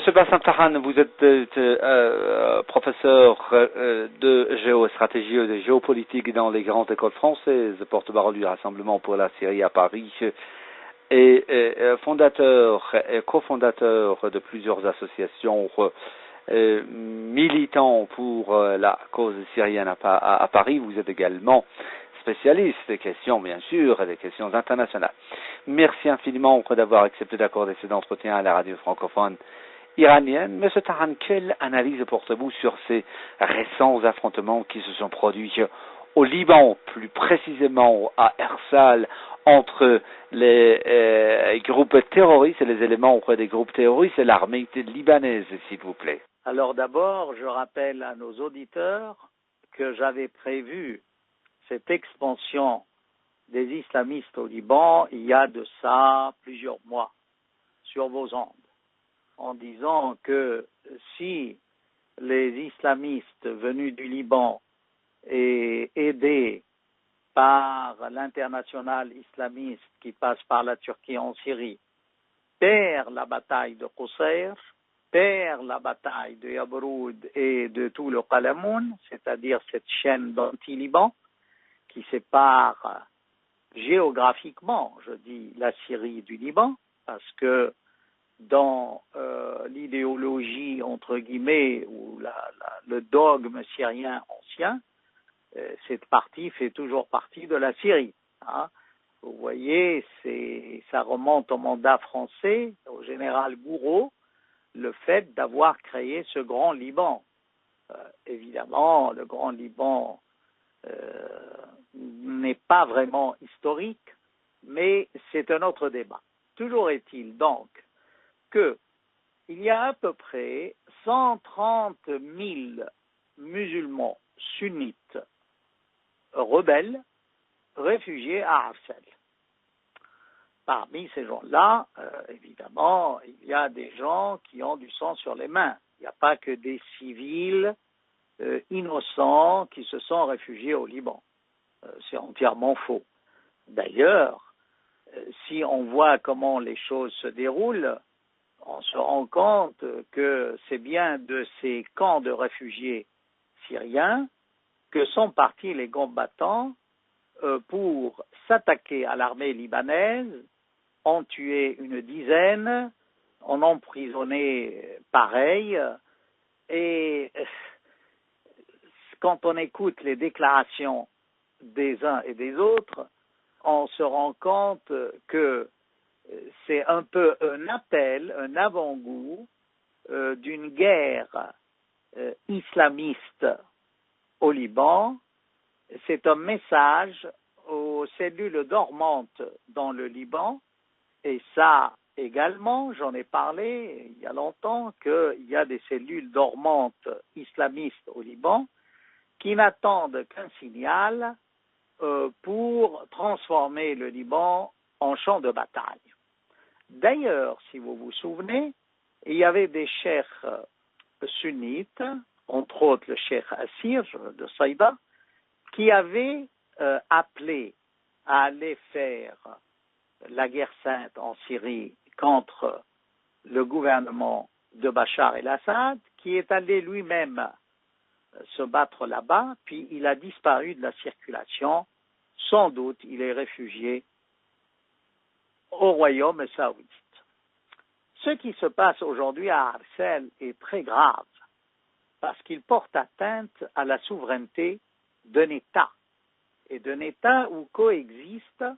Monsieur Bassam Tahan, vous êtes professeur de géostratégie et de géopolitique dans les grandes écoles françaises, porte-parole du Rassemblement pour la Syrie à Paris et fondateur et cofondateur de plusieurs associations militants pour la cause syrienne à Paris. Vous êtes également spécialiste des questions, bien sûr, et des questions internationales. Merci infiniment d'avoir accepté d'accorder cet entretien à la radio francophone iranienne. Monsieur Tahan, quelle analyse portez-vous sur ces récents affrontements qui se sont produits au Liban, plus précisément à Ersal, entre les groupes terroristes et les éléments des groupes terroristes et l'armée libanaise, s'il vous plaît? Alors d'abord, je rappelle à nos auditeurs que j'avais prévu cette expansion des islamistes au Liban il y a de ça plusieurs mois sur vos ondes, en disant que si les islamistes venus du Liban et aidés par l'international islamiste qui passe par la Turquie en Syrie perd la bataille de Qusayr, perd la bataille de Yabroud et de tout le Qalamoun, c'est-à-dire cette chaîne d'anti-Liban qui sépare géographiquement, je dis, la Syrie du Liban, parce que dans l'idéologie, entre guillemets, ou le dogme syrien ancien, cette partie fait toujours partie de la Syrie. Hein. Vous voyez, ça remonte au mandat français, au général Gouraud, le fait d'avoir créé ce grand Liban. Évidemment, le grand Liban n'est pas vraiment historique, mais c'est un autre débat. Toujours est-il donc qu'il y a à peu près 130 000 musulmans sunnites rebelles réfugiés à Arsel. Parmi ces gens-là, évidemment, il y a des gens qui ont du sang sur les mains. Il n'y a pas que des civils innocents qui se sont réfugiés au Liban. C'est entièrement faux. D'ailleurs, si on voit comment les choses se déroulent, on se rend compte que c'est bien de ces camps de réfugiés syriens que sont partis les combattants pour s'attaquer à l'armée libanaise, ont tué une dizaine, en ont emprisonné pareil, et quand on écoute les déclarations des uns et des autres, on se rend compte que c'est un peu un appel, un avant-goût d'une guerre islamiste au Liban. C'est un message aux cellules dormantes dans le Liban, et ça également, j'en ai parlé il y a longtemps, qu'il y a des cellules dormantes islamistes au Liban qui n'attendent qu'un signal pour transformer le Liban en champ de bataille. D'ailleurs, si vous vous souvenez, il y avait des cheikhs sunnites, entre autres le cheikh Assir de Saïda, qui avaient appelé à aller faire la guerre sainte en Syrie contre le gouvernement de Bachar el-Assad, qui est allé lui-même se battre là-bas, puis il a disparu de la circulation. Sans doute, il est réfugié au royaume saoudite. Ce qui se passe aujourd'hui à Arsel est très grave, parce qu'il porte atteinte à la souveraineté d'un État, et d'un État où coexistent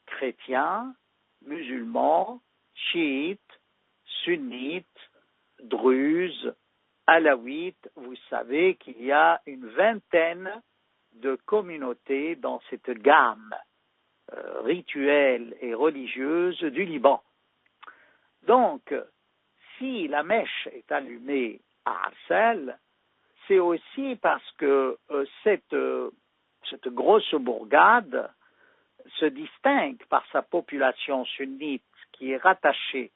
chrétiens, musulmans, chiites, sunnites, druzes, alaouites. Vous savez qu'il y a une vingtaine de communautés dans cette gamme rituelle et religieuse du Liban. Donc, si la mèche est allumée à Arsel, c'est aussi parce que cette grosse bourgade se distingue par sa population sunnite qui est rattachée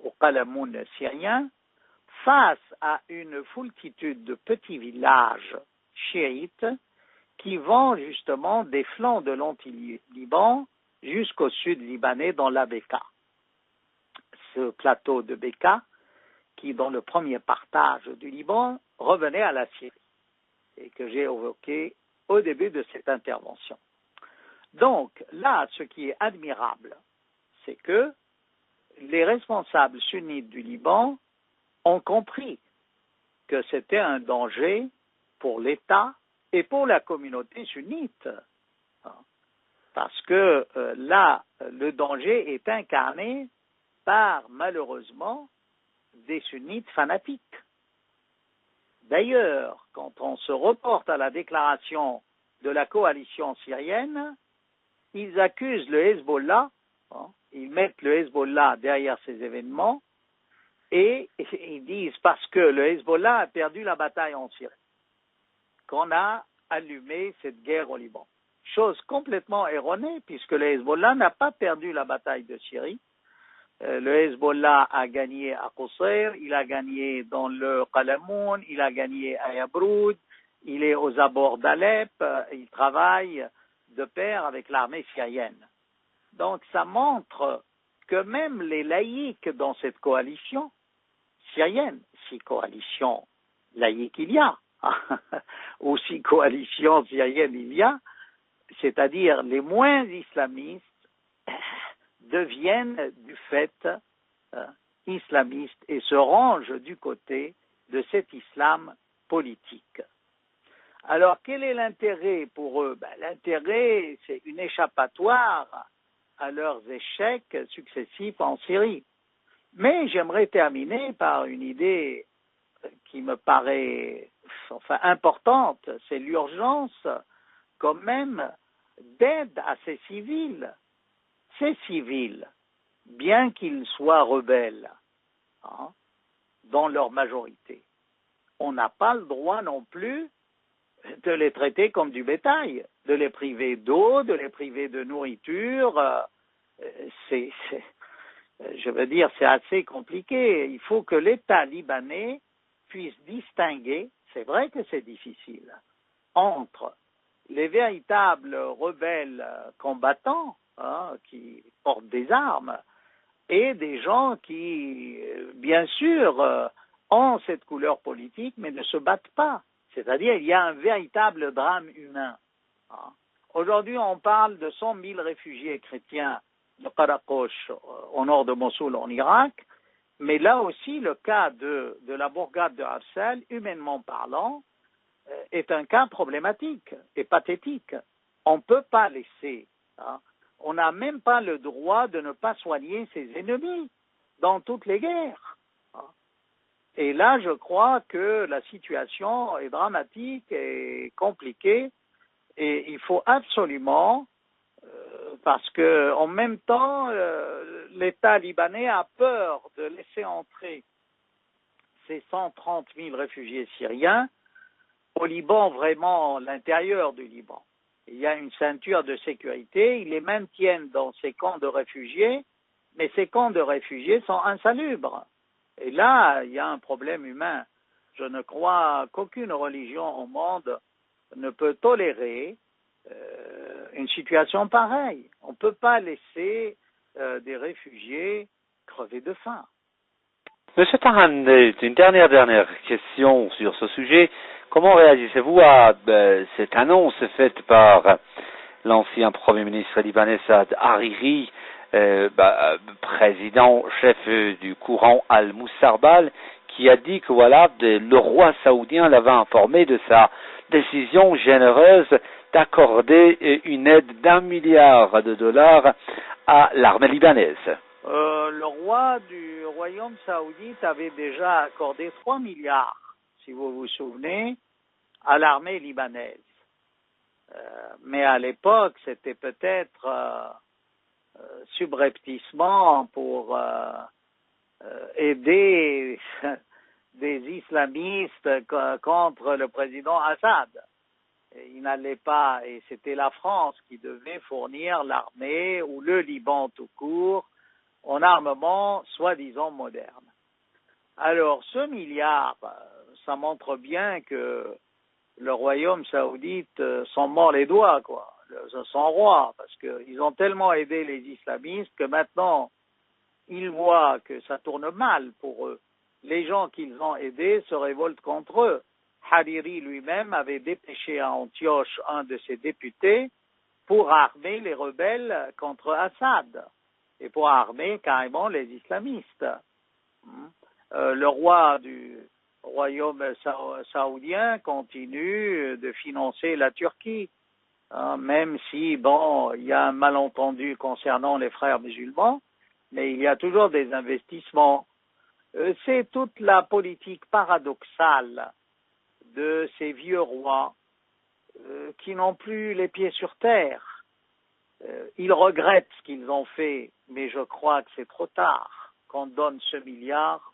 au Qalamoun syrien face à une foultitude de petits villages chiites qui vont justement des flancs de l'anti-Liban jusqu'au sud libanais dans la Beka. Ce plateau de Beka qui, dans le premier partage du Liban, revenait à la Syrie et que j'ai évoqué au début de cette intervention. Donc, là, ce qui est admirable, c'est que les responsables sunnites du Liban ont compris que c'était un danger pour l'État et pour la communauté sunnite. Parce que là, le danger est incarné par, malheureusement, des sunnites fanatiques. D'ailleurs, quand on se reporte à la déclaration de la coalition syrienne, ils accusent le Hezbollah, ils mettent le Hezbollah derrière ces événements, et ils disent parce que le Hezbollah a perdu la bataille en Syrie, qu'on a allumé cette guerre au Liban. Chose complètement erronée, puisque le Hezbollah n'a pas perdu la bataille de Syrie. Le Hezbollah a gagné à Qusayr, il a gagné dans le Qalamoun, il a gagné à Yabroud, il est aux abords d'Alep, il travaille de pair avec l'armée syrienne. Donc ça montre que même les laïcs dans cette coalition syrienne, si coalition laïque il y a, ou si coalition syrienne il y a, c'est-à-dire les moins islamistes, deviennent du fait islamistes et se rangent du côté de cet islam politique. Alors, quel est l'intérêt pour eux? L'intérêt, c'est une échappatoire à leurs échecs successifs en Syrie. Mais j'aimerais terminer par une idée qui me paraît importante, c'est l'urgence quand même d'aide à ces civils. Ces civils, bien qu'ils soient rebelles, dans leur majorité, on n'a pas le droit non plus de les traiter comme du bétail, de les priver d'eau, de les priver de nourriture. Je veux dire, c'est assez compliqué. Il faut que l'État libanais puisse distinguer, c'est vrai que c'est difficile, entre les véritables rebelles combattants, qui portent des armes, et des gens qui, bien sûr, ont cette couleur politique, mais ne se battent pas. C'est-à-dire, il y a un véritable drame humain. Aujourd'hui, on parle de 100 000 réfugiés chrétiens de Karakosh, au nord de Mossoul, en Irak, mais là aussi, le cas de la bourgade de Hafsal, humainement parlant, est un cas problématique et pathétique. On ne peut pas laisser, on n'a même pas le droit de ne pas soigner ses ennemis dans toutes les guerres. Et là, je crois que la situation est dramatique et compliquée, et il faut absolument, parce que en même temps, l'État libanais a peur de laisser entrer ces 130 000 réfugiés syriens au Liban, vraiment l'intérieur du Liban. Il y a une ceinture de sécurité, ils les maintiennent dans ces camps de réfugiés, mais ces camps de réfugiés sont insalubres. Et là, il y a un problème humain. Je ne crois qu'aucune religion au monde ne peut tolérer une situation pareille. On ne peut pas laisser des réfugiés crever de faim. Monsieur Tahan, une dernière question sur ce sujet. Comment réagissez-vous à cette annonce faite par l'ancien Premier ministre libanais Saad Hariri, président, chef du courant Al-Moussarbal, qui a dit que le roi saoudien l'avait informé de sa décision généreuse d'accorder une aide d'$1 milliard à l'armée libanaise. Le roi du royaume saoudite avait déjà accordé 3 milliards, si vous vous souvenez, à l'armée libanaise. Mais à l'époque, c'était peut-être subrepticement pour aider des islamistes contre le président Assad. Il n'allait pas, et c'était la France qui devait fournir l'armée ou le Liban tout court en armement soi-disant moderne. Alors, ce milliard, ça montre bien que le royaume saoudite s'en mord les doigts, son roi, parce qu'ils ont tellement aidé les islamistes que maintenant, ils voient que ça tourne mal pour eux. les gens qu'ils ont aidés se révoltent contre eux. Hariri lui-même avait dépêché à Antioche un de ses députés pour armer les rebelles contre Assad et pour armer carrément les islamistes. Le roi du royaume saoudien continue de financer la Turquie, même si, bon, il y a un malentendu concernant les frères musulmans, mais il y a toujours des investissements. C'est toute la politique paradoxale de ces vieux rois qui n'ont plus les pieds sur terre. Ils regrettent ce qu'ils ont fait, mais je crois que c'est trop tard qu'on donne ce milliard